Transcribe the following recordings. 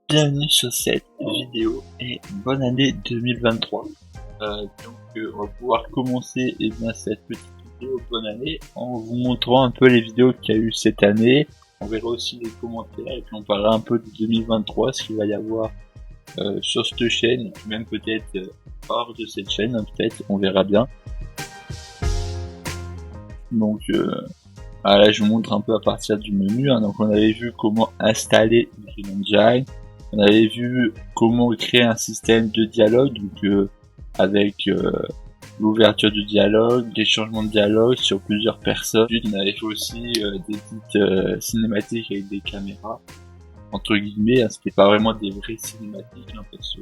Bienvenue sur cette vidéo et bonne année 2023. On va pouvoir commencer cette petite vidéo bonne année en vous montrant un peu les vidéos qu'il y a eu cette année. On verra aussi les commentaires et puis on parlera un peu de 2023, ce qu'il va y avoir sur cette chaîne et puis même peut-être hors de cette chaîne, hein, peut-être, on verra bien. Donc là je vous montre un peu à partir du menu, hein. Donc on avait vu comment installer Unreal Engine. On avait vu comment créer un système de dialogue, donc avec l'ouverture du dialogue, les changements de dialogue sur plusieurs personnes. Ensuite, on avait fait aussi des petites cinématiques avec des caméras, entre guillemets, hein, c'était pas vraiment des vraies cinématiques, hein, parce que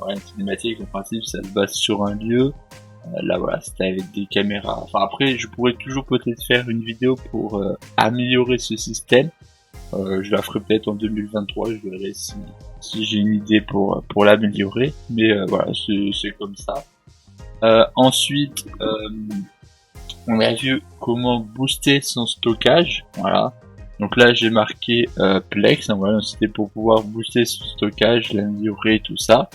une cinématique en principe ça se base sur un lieu. Là voilà, c'était avec des caméras. Enfin après, je pourrais toujours peut-être faire une vidéo pour améliorer ce système. Je la ferai peut-être en 2023, je verrai si j'ai une idée pour l'améliorer, mais voilà, c'est comme ça. Ensuite, on a vu comment booster son stockage, voilà. Donc là j'ai marqué Plex, hein, voilà, c'était pour pouvoir booster son stockage, l'améliorer, tout ça.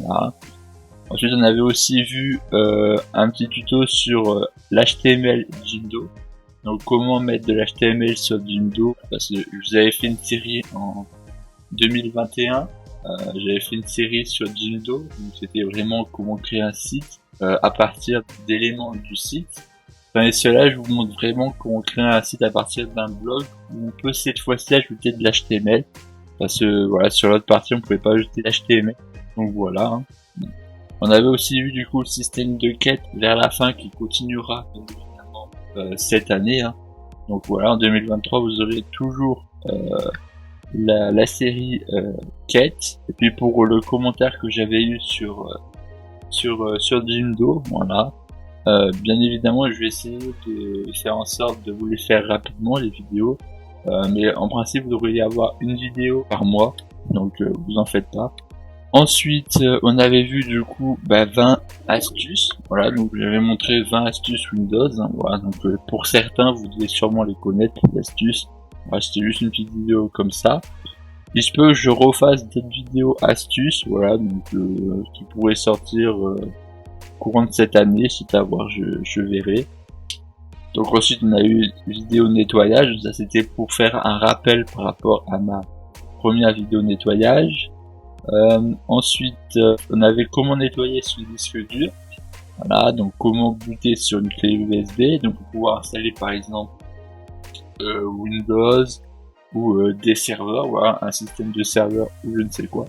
Voilà. Ensuite on avait aussi vu un petit tuto sur l'HTML Jimdo. Donc comment mettre de l'HTML sur Jimdo, parce que je vous avais fait une série en 2021, j'avais fait une série sur Jimdo, donc c'était vraiment comment créer un site à partir d'éléments du site. Dans cela, je vous montre vraiment comment créer un site à partir d'un blog où on peut cette fois-ci ajouter de l'HTML, parce que voilà, sur l'autre partie on pouvait pas ajouter d'HTML, donc voilà. Hein. On avait aussi vu du coup le système de quête vers la fin qui continuera cette année, hein. Donc voilà, en 2023 vous aurez toujours la série quête. Et puis pour le commentaire que j'avais eu sur Jimdo, voilà, bien évidemment je vais essayer de faire en sorte de vous les faire rapidement les vidéos, mais en principe vous devriez avoir une vidéo par mois, donc vous en faites pas. Ensuite, on avait vu du coup 20 astuces. Voilà, donc j'avais montré 20 astuces Windows. Hein, voilà, donc pour certains, vous devez sûrement les connaître, les astuces. Voilà, c'était juste une petite vidéo comme ça. Il se peut que je refasse d'autres vidéos astuces, voilà, donc qui pourraient sortir courant de cette année, c'est à voir, je verrai. Donc ensuite, on a eu une vidéo nettoyage. Ça, c'était pour faire un rappel par rapport à ma première vidéo nettoyage. Ensuite, on avait comment nettoyer son disque dur. Voilà, donc comment booter sur une clé USB, donc pour pouvoir installer par exemple Windows ou des serveurs, voilà, un système de serveur ou je ne sais quoi.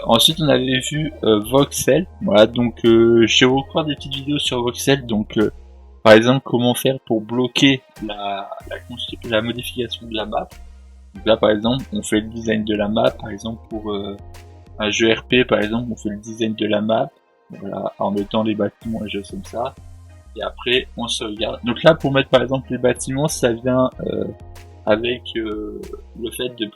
Ensuite, on avait vu Voxel. Voilà, donc j'ai encore des petites vidéos sur Voxel, donc par exemple comment faire pour bloquer la modification de la map. Donc là, par exemple, on fait le design de la map, par exemple pour un jeu RP par exemple, on fait le design de la map, voilà, en mettant les bâtiments et choses comme ça, et après on sauvegarde. Donc là pour mettre par exemple les bâtiments, ça vient avec le fait de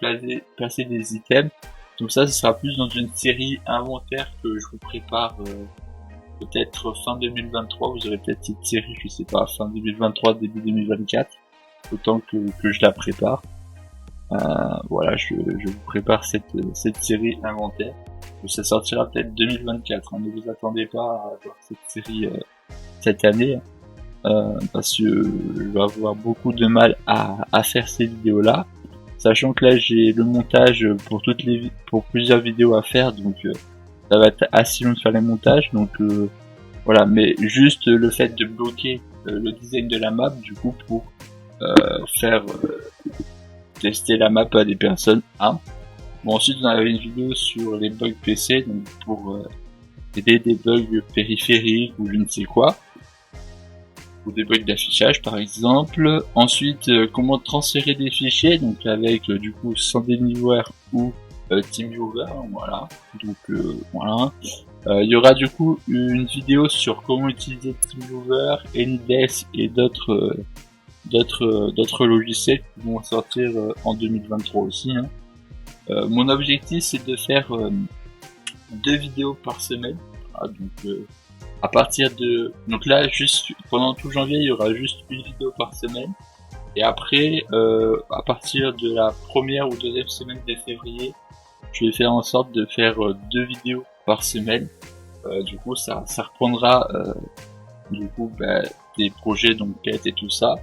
placer des items. Donc ça, ce sera plus dans une série inventaire que je vous prépare peut-être fin 2023, vous aurez peut-être cette série, je sais pas, fin 2023, début 2024, autant que je la prépare. Voilà, je vous prépare cette série inventaire. Ça sortira peut-être 2024, hein, ne vous attendez pas à voir cette série cette année, parce que je vais avoir beaucoup de mal à faire ces vidéos là, sachant que là j'ai le montage pour plusieurs vidéos à faire, donc ça va être assez long de faire les montages, donc voilà, mais juste le fait de bloquer le design de la map du coup pour faire tester la map à des personnes. Hein. Bon, ensuite on avait une vidéo sur les bugs PC, donc pour aider des bugs périphériques ou je ne sais quoi, ou des bugs d'affichage par exemple. Ensuite comment transférer des fichiers, donc avec du coup SandyViewer ou TeamViewer, voilà. Donc voilà. Il y aura du coup une vidéo sur comment utiliser TeamViewer, Anydesk et d'autres logiciels qui vont sortir en 2023 aussi. Hein. Mon objectif c'est de faire 2 vidéos par semaine. Voilà, donc à partir de... Donc là, juste pendant tout janvier, il y aura juste une vidéo par semaine. Et après, à partir de la première ou deuxième semaine de février, je vais faire en sorte de faire 2 vidéos par semaine. Du coup, ça reprendra du coup des projets donc quêtes et tout ça.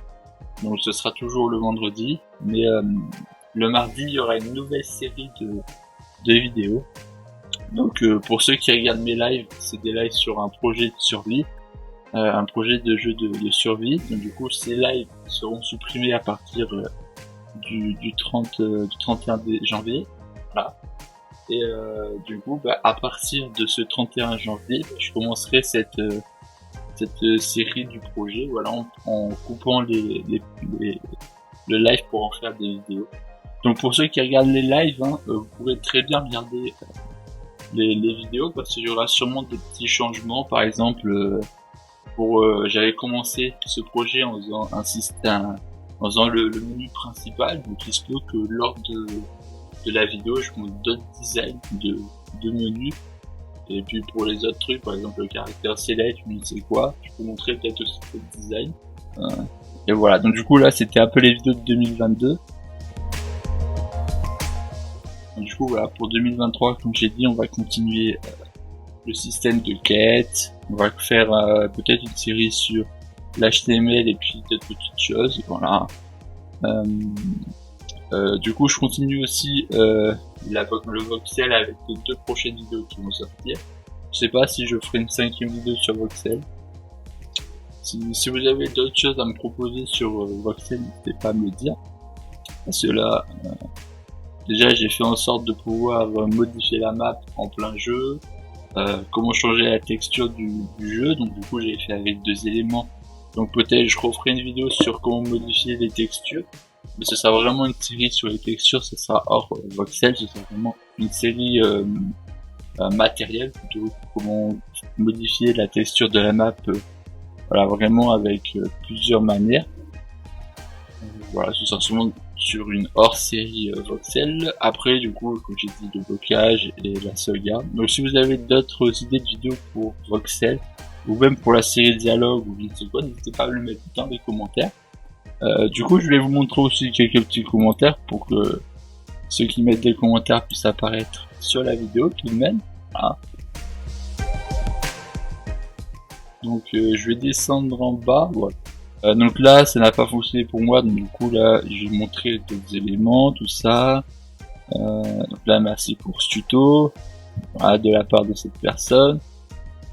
Donc ce sera toujours le vendredi, mais le mardi il y aura une nouvelle série de vidéos. Donc pour ceux qui regardent mes lives, c'est des lives sur un projet de survie, un projet de jeu de survie. Donc du coup ces lives seront supprimés à partir du 31 janvier. Voilà. Et du coup à partir de ce 31 janvier, je commencerai cette série du projet, voilà, en coupant le live pour en faire des vidéos. Donc pour ceux qui regardent les lives, vous pourrez très bien regarder les vidéos parce qu'il y aura sûrement des petits changements. Par exemple, j'avais commencé ce projet en faisant en faisant le menu principal, donc il se peut que lors de la vidéo je montre d'autres designs de menus. Et puis pour les autres trucs, par exemple le caractère select, je ne sais quoi, je peux montrer peut-être aussi le design. Et voilà, donc du coup là c'était un peu les vidéos de 2022. Donc, du coup voilà, pour 2023, comme j'ai dit, on va continuer le système de quête. On va faire peut-être une série sur l'HTML et puis d'autres petites choses, voilà. Du coup je continue aussi le voxel avec les 2 prochaines vidéos qui vont sortir. Je sais pas si je ferai une 5e vidéo sur voxel. Si vous avez d'autres choses à me proposer sur voxel, n'hésitez pas à me le dire. Parce que là, déjà j'ai fait en sorte de pouvoir modifier la map en plein jeu. Comment changer la texture du jeu, donc du coup j'ai fait avec 2 éléments. Donc peut-être je referai une vidéo sur comment modifier les textures. Mais ce sera vraiment une série sur les textures, ce sera hors voxel, ce sera vraiment une série matérielle plutôt, comment modifier la texture de la map, voilà, vraiment avec plusieurs manières. Voilà, ce sera sûrement sur une hors-série voxel. Après, du coup, comme j'ai dit, le blocage et la sauvegarde. Donc si vous avez d'autres idées de vidéos pour voxel, ou même pour la série dialogue, ou je ne sais quoi, n'hésitez pas à le mettre dans les commentaires. Du coup, je vais vous montrer aussi quelques petits commentaires pour que ceux qui mettent des commentaires puissent apparaître sur la vidéo qu'ils mènent. Voilà. Donc, je vais descendre en bas. Voilà. Donc là, ça n'a pas fonctionné pour moi. Donc du coup, là, je vais montrer d'autres éléments, tout ça. Donc là, merci pour ce tuto. Voilà, de la part de cette personne.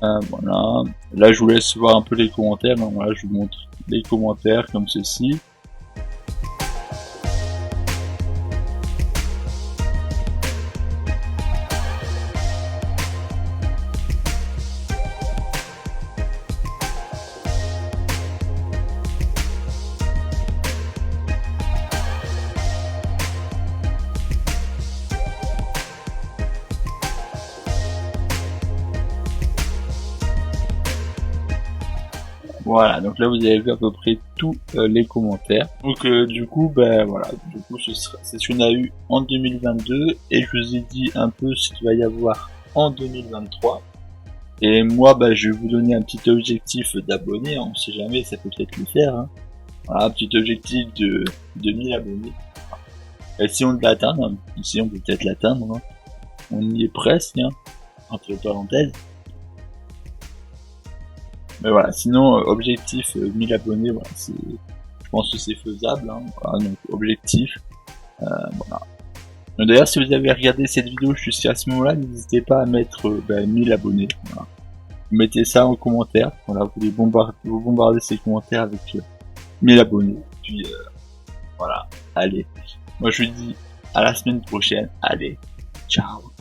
Voilà. Là, je vous laisse voir un peu les commentaires. Donc, voilà, je vous montre les commentaires comme ceci. Voilà, donc là vous avez vu à peu près tous les commentaires. Donc du coup, voilà, du coup c'est ce qu'on a eu en 2022 et je vous ai dit un peu ce qu'il va y avoir en 2023. Et moi, je vais vous donner un petit objectif d'abonnés, on sait jamais, ça peut peut-être le faire. Hein. Voilà, un petit objectif de 1000 abonnés. Et si on l'atteint, si on peut peut-être l'atteindre, hein. On y est presque, hein, entre parenthèses. Mais voilà, sinon objectif 1000 abonnés, voilà, je pense que c'est faisable, hein, voilà, donc objectif, voilà. D'ailleurs, si vous avez regardé cette vidéo jusqu'à ce moment-là, n'hésitez pas à mettre 1000 abonnés, voilà. Vous mettez ça en commentaire, voilà, vous bombardez ces commentaires avec 1000 abonnés, puis voilà, allez, moi je vous dis à la semaine prochaine, allez, ciao.